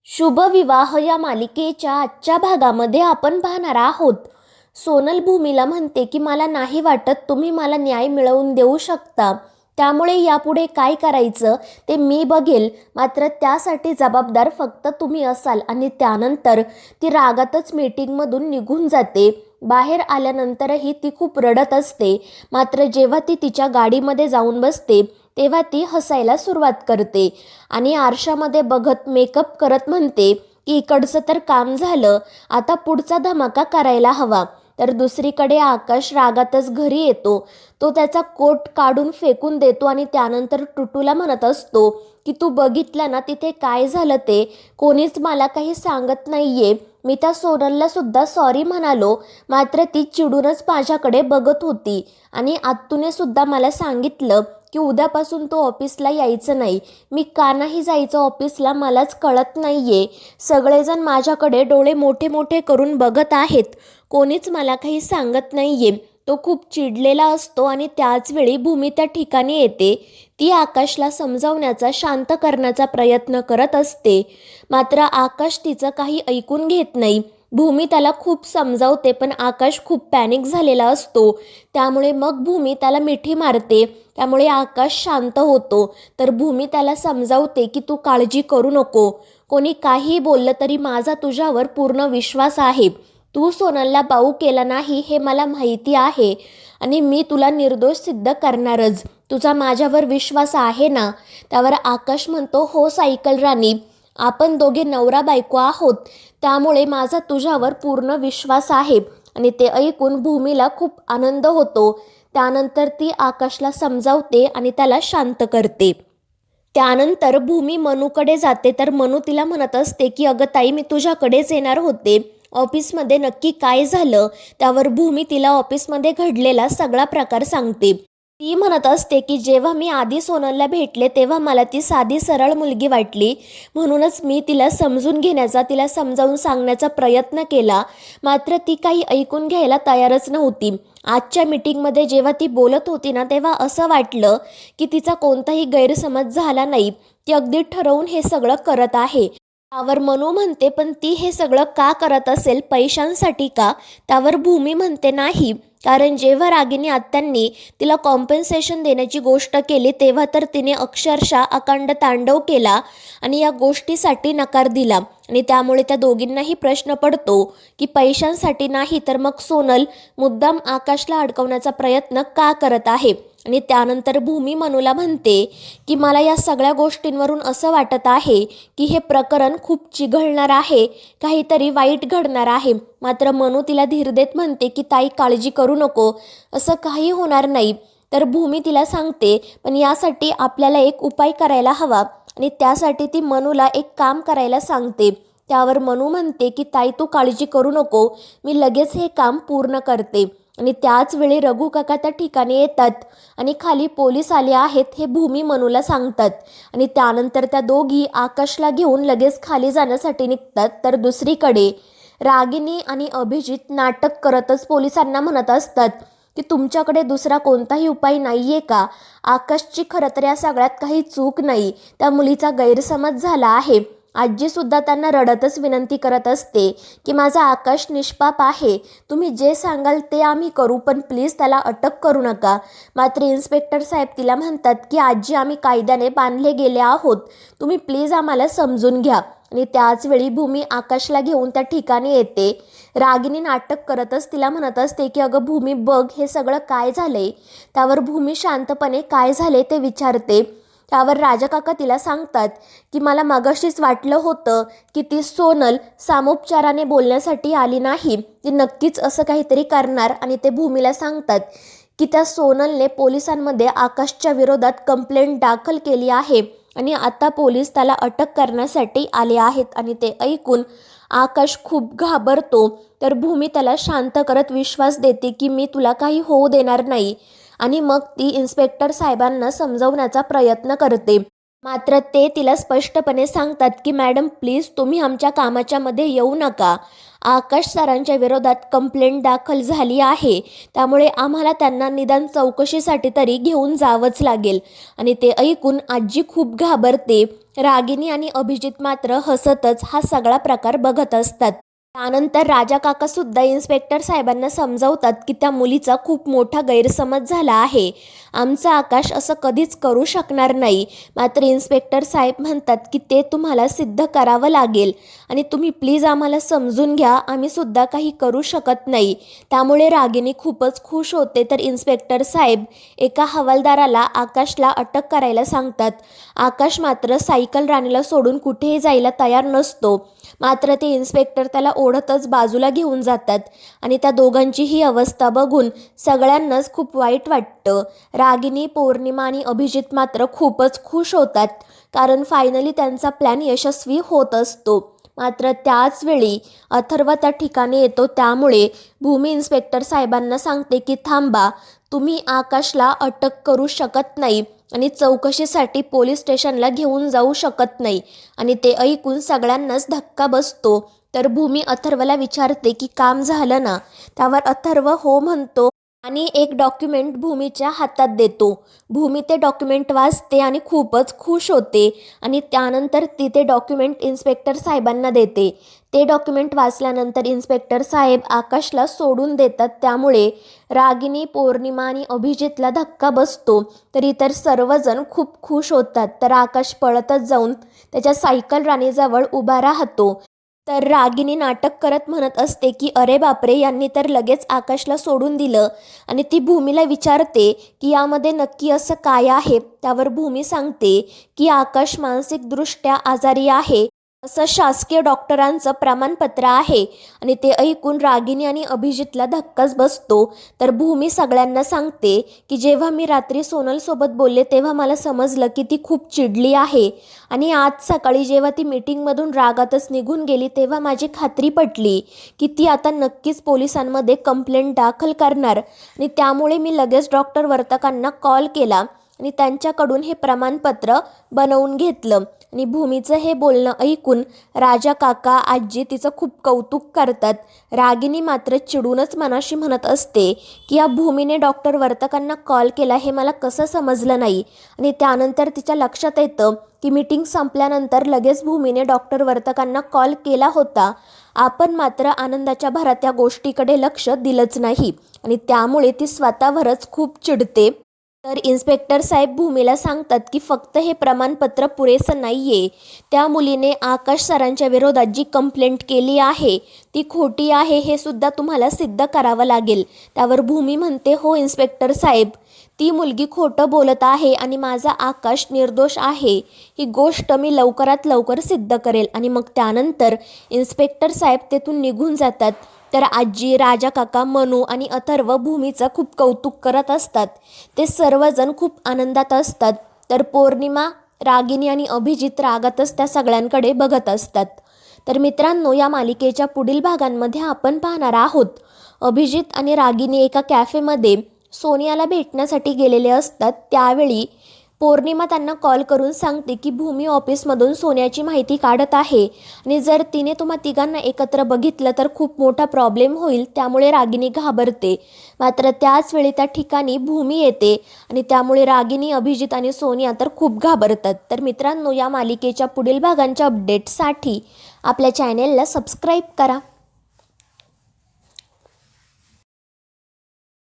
शुभ विवाह या मालिकेच्या आजच्या भागामध्ये आपण पाहणार आहोत. सोनल भूमीला म्हणते की मला नाही वाटत तुम्ही मला न्याय मिळवून देऊ शकता, त्यामुळे यापुढे काय करायचं ते मी बघेल, मात्र त्यासाठी जबाबदार फक्त तुम्ही असाल. आणि त्यानंतर ती रागातच मीटिंगमधून निघून जाते. बाहेर आल्यानंतरही ती खूप रडत असते, मात्र जेव्हा ती तिच्या गाडीमध्ये जाऊन बसते तेव्हा ती हसायला सुरुवात करते आणि आरशामध्ये बघत मेकअप करत म्हणते की इकडचं तर काम झालं, आता पुढचा धमाका करायला हवा. तर दुसरीकडे आकाश रागातच घरी येतो. तो त्याचा कोट काढून फेकून देतो आणि त्यानंतर टुटूला म्हणत असतो की तू बघितलं ना तिथे काय झालं ते, कोणीच मला काही सांगत नाहीये. मी त्या सोनलला सुद्धा सॉरी म्हणालो, मात्र ती चिडूनच माझ्याकडे बघत होती आणि आत्तूने सुद्धा मला सांगितलं की उद्यापासून तो ऑफिसला यायचं नाही. मी का नाही जायचं ऑफिसला मलाच कळत नाहीये. सगळेजण माझ्याकडे डोळे मोठे मोठे करून बघत आहेत, कोणीच मला काही सांगत नाहीये. तो खूप चिडलेला असतो आणि त्याचवेळी भूमी त्या ठिकाणी येते. ती आकाशला समजावण्याचा, शांत करण्याचा प्रयत्न करत असते, मात्र आकाश तिचं काही ऐकून घेत नाही. भूमी त्याला खूप समजावते, पण आकाश खूप पॅनिक झालेला असतो. त्यामुळे मग भूमी त्याला मिठी मारते, त्यामुळे आकाश शांत होतो. तर भूमी त्याला समजावते की तू काळजी करू नको, कोणी काही बोललं तरी माझा तुझ्यावर पूर्ण विश्वास आहे. तू सोनलला बाऊ केला नाही हे मला माहिती आहे आणि मी तुला निर्दोष सिद्ध करणारच. तुझा माझ्यावर विश्वास आहे ना? त्यावर आकाश म्हणतो, हो सायकल राणी, आपण दोघे नवरा बायको आहोत, त्यामुळे माझा तुझ्यावर पूर्ण विश्वास आहे. आणि ते ऐकून भूमीला खूप आनंद होतो. त्यानंतर ती आकाशला समजावते आणि त्याला शांत करते. त्यानंतर भूमी मनूकडे जाते. तर मनू तिला म्हणत असते की अगं ताई, मी तुझ्याकडेच येणार होते, ऑफिसमध्ये नक्की काय झालं? त्यावर भूमी तिला ऑफिसमध्ये घडलेला सगळा प्रकार सांगते. ती म्हणत असते की जेव्हा मी आधी सोनलला भेटले तेव्हा मला ती साधी सरळ मुलगी वाटली, म्हणूनच मी तिला समजून घेण्याचा, तिला समजावून सांगण्याचा प्रयत्न केला, मात्र ती काही ऐकून घ्यायला तयारच नव्हती. आजच्या मीटिंगमध्ये जेव्हा ती बोलत होती ना, तेव्हा असं वाटलं की तिचा कोणताही गैरसमज झाला नाही, ती अगदी ठरवून हे सगळं करत आहे. त्यावर मनू म्हणते, पण ती हे सगळं का करत असेल, पैशांसाठी का? त्यावर भूमी म्हणते, नाही, कारण जेव्हा रागिनी आत्यांनी तिला कॉम्पेन्सेशन देण्याची गोष्ट केली तेव्हा तर तिने अक्षरशः अकांड तांडव केला आणि या गोष्टीसाठी नकार दिला. आणि त्यामुळे त्या दोघींनाही प्रश्न पडतो की पैशांसाठी नाही तर मग सोनल मुद्दाम आकाशला अडकवण्याचा प्रयत्न का करत आहे. आणि त्यानंतर भूमी मनूला म्हणते की मला या सगळ्या गोष्टींवरून असं वाटत आहे की हे प्रकरण खूप चिघळणार आहे, काहीतरी वाईट घडणार आहे. मात्र मनू तिला धीर देत म्हणते की ताई, काळजी करू नको, असं काही होणार नाही. तर भूमी तिला सांगते, पण यासाठी आपल्याला एक उपाय करायला हवा आणि त्यासाठी ती मनूला एक काम करायला सांगते. त्यावर मनू म्हणते की ताई, तू काळजी करू नको, मी लगेच हे काम पूर्ण करते. आणि त्याच वेळी रघु काका त्या ठिकाणी येतात आणि खाली पोलीस आले आहेत हे भूमी मनूला सांगतात. आणि त्यानंतर त्या दोघी आकाशला घेऊन लगेच खाली जाण्यासाठी निघतात. तर दुसरीकडे रागिनी आणि अभिजित नाटक करतच पोलिसांना म्हणत असतात की तुमच्याकडे दुसरा कोणताही उपाय नाही आहे का? आकाशची खरं तर या सगळ्यात काही चूक नाही, त्या मुलीचा गैरसमज झाला आहे. आजीसुद्धा त्यांना रडतच विनंती करत असते की माझा आकाश निष्पाप आहे, तुम्ही जे सांगाल ते आम्ही करू, पण प्लीज त्याला अटक करू नका. मात्र इन्स्पेक्टर साहेब तिला म्हणतात की आजी, आम्ही कायद्याने बांधले गेले आहोत, तुम्ही प्लीज आम्हाला समजून घ्या. आणि त्याचवेळी भूमी आकाशला घेऊन त्या ठिकाणी येते. रागिनी नाटक करतच तिला म्हणत असते की अगं भूमी, बघ हे सगळं काय झालंय. त्यावर भूमी शांतपणे काय झाले ते विचारते. त्यावर राजाकाका तिला सांगतात की मला मगाशीच वाटलं होतं की ती सोनल सामोपचाराने बोलण्यासाठी आली नाही, ती नक्कीच असं काहीतरी करणार. आणि ते भूमीला सांगतात की त्या सोनलने पोलिसांमध्ये आकाशच्या विरोधात कंप्लेंट दाखल केली आहे आणि आता पोलीस त्याला अटक करण्यासाठी आले आहेत. आणि ते ऐकून आकाश खूप घाबरतो. तर भूमी त्याला शांत करत विश्वास देते की मी तुला काही होऊ देणार नाही. आणि मग ती इन्स्पेक्टर साहेबांना समजवण्याचा प्रयत्न करते. मात्र ते तिला स्पष्टपणे सांगतात की मॅडम प्लीज तुम्ही आमच्या कामाच्या मध्ये येऊ नका. आकाश सरांच्या विरोधात कंप्लेंट दाखल झाली आहे, त्यामुळे आम्हाला त्यांना निदान चौकशीसाठी तरी घेऊन जावंच लागेल. आणि ते ऐकून आजी खूप घाबरते. रागिनी आणि अभिजित मात्र हसतच हा सगळा प्रकार बघत असतात. त्यानंतर राजा काका सुद्धा इन्स्पेक्टर साहेबांना समजावतात की त्या मुलीचा खूप मोठा गैरसमज झाला आहे. आमचा आकाश असं कधीच करू शकणार नाही. मात्र इन्स्पेक्टर साहेब म्हणतात की ते तुम्हाला सिद्ध करावं लागेल आणि तुम्ही प्लीज आम्हाला समजून घ्या, आम्ही सुद्धा काही करू शकत नाही. त्यामुळे रागिनी खूपच खुश होते. तर इन्स्पेक्टर साहेब एका हवालदाराला आकाशला अटक करायला सांगतात. आकाश मात्र सायकल राणीला सोडून कुठेही जायला तयार नसतो. मात्र ते इन्स्पेक्टर त्याला ओढतच बाजूला घेऊन जातात आणि त्या दोघांची ही अवस्था बघून सगळ्यांनाच खूप वाईट वाटतं. रागिनी, पौर्णिमा आणि अभिजित मात्र खूपच खुश होतात, कारण फायनली त्यांचा प्लॅन यशस्वी होत असतो. मात्र त्याच वेळी अथर्व त्या ठिकाणी येतो. त्यामुळे भूमी इन्स्पेक्टर साहेबांना सांगते की थांबा, तुम्ही आकाशला अटक करू शकत नाही आणि चौकशीसाठी पोलीस स्टेशनला घेऊन जाऊ शकत नाही. आणि ते ऐकून सगळ्यांनाच धक्का बसतो. तर भूमी अथर्वला विचारते की काम झालं ना? त्यावर अथर्व हो म्हणतो आणि एक डॉक्युमेंट भूमीच्या हातात देतो. भूमी ते डॉक्युमेंट वाचते आणि खूपच खुश होते आणि त्यानंतर ती ते डॉक्युमेंट इन्स्पेक्टर साहेबांना देते. ते डॉक्युमेंट वाचल्यानंतर इन्स्पेक्टर साहेब आकाशला सोडून देतात. त्यामुळे रागिनी, पौर्णिमा आणि अभिजितला धक्का बसतो. तर इतर सर्वजण खूप खुश होतात. तर आकाश पळतच जाऊन त्याच्या सायकल राणीजवळ उभा राहतो. तर रागिनी नाटक करत म्हणत असते की अरे बापरे, यांनी तर लगेच आकाशला सोडून दिलं. आणि ती भूमीला विचारते की यामध्ये नक्की असं काय आहे. त्यावर भूमी सांगते की आकाश मानसिकदृष्ट्या आजारी आहे असं शासकीय डॉक्टरांचं प्रमाणपत्र आहे. आणि ते ऐकून रागिनी आणि अभिजितला धक्काच बसतो. तर भूमी सगळ्यांना सांगते की जेव्हा मी रात्री सोनलसोबत बोलले तेव्हा मला समजलं की ती खूप चिडली आहे आणि आज सकाळी जेव्हा ती मीटिंगमधून रागातच निघून गेली तेव्हा माझी खात्री पटली की ती आता नक्कीच पोलिसांमध्ये कंप्लेंट दाखल करणार. आणि त्यामुळे मी लगेच डॉक्टर वर्तकांना कॉल केला आणि त्यांच्याकडून हे प्रमाणपत्र बनवून घेतलं. आणि भूमीचं हे बोलणं ऐकून राजा काका, आजी तिचं खूप कौतुक करतात. रागिनी मात्र चिडूनच मनाशी म्हणत असते की या भूमीने डॉक्टर वर्तकांना कॉल केला हे मला कसं समजलं नाही. आणि त्यानंतर तिच्या लक्षात येतं की मीटिंग संपल्यानंतर लगेच भूमीने डॉक्टर वर्तकांना कॉल केला होता. आपण मात्र आनंदाच्या भरात त्या गोष्टीकडे लक्ष दिलंच नाही आणि त्यामुळे ती स्वतःवरच खूप चिडते. तर इन्स्पेक्टर साहेब भूमीला सांगतात की फक्त हे प्रमाणपत्र पुरेसं नाही आहे. त्या मुलीने आकाश सरांच्या विरोधात जी कंप्लेंट केली आहे ती खोटी आहे हे सुद्धा तुम्हाला सिद्ध करावं लागेल. त्यावर भूमी म्हणते हो इन्स्पेक्टर साहेब, ती मुलगी खोटं बोलत आहे आणि माझा आकाश निर्दोष आहे ही गोष्ट मी लवकरात लवकर सिद्ध करेल. आणि मग त्यानंतर इन्स्पेक्टर साहेब तेथून निघून जातात. तर आजी, राजा काका, मनू आणि अथर्व भूमीचं खूप कौतुक करत असतात. ते सर्वजण खूप आनंदात असतात. तर पौर्णिमा, रागिनी आणि अभिजित रागातच त्या सगळ्यांकडे बघत असतात. तर मित्रांनो, या मालिकेच्या पुढील भागांमध्ये आपण पाहणार आहोत अभिजित आणि रागिनी एका कॅफेमध्ये सोनियाला भेटण्यासाठी गेलेले असतात. त्यावेळी पौर्णिमा त्यांना कॉल करून सांगते की भूमी ऑफिसमधून सोन्याची माहिती काढत आहे आणि जर तिने तुम्हा तिघांना एकत्र बघितलं तर खूप मोठा प्रॉब्लेम होईल. त्यामुळे रागिनी घाबरते. मात्र त्याच वेळी त्या ठिकाणी भूमी येते आणि त्यामुळे रागिनी, अभिजित आणि सोनिया तर खूप घाबरतात. तर मित्रांनो, या मालिकेच्या पुढील भागांच्या अपडेटसाठी आपल्या चॅनेलला सबस्क्राईब करा.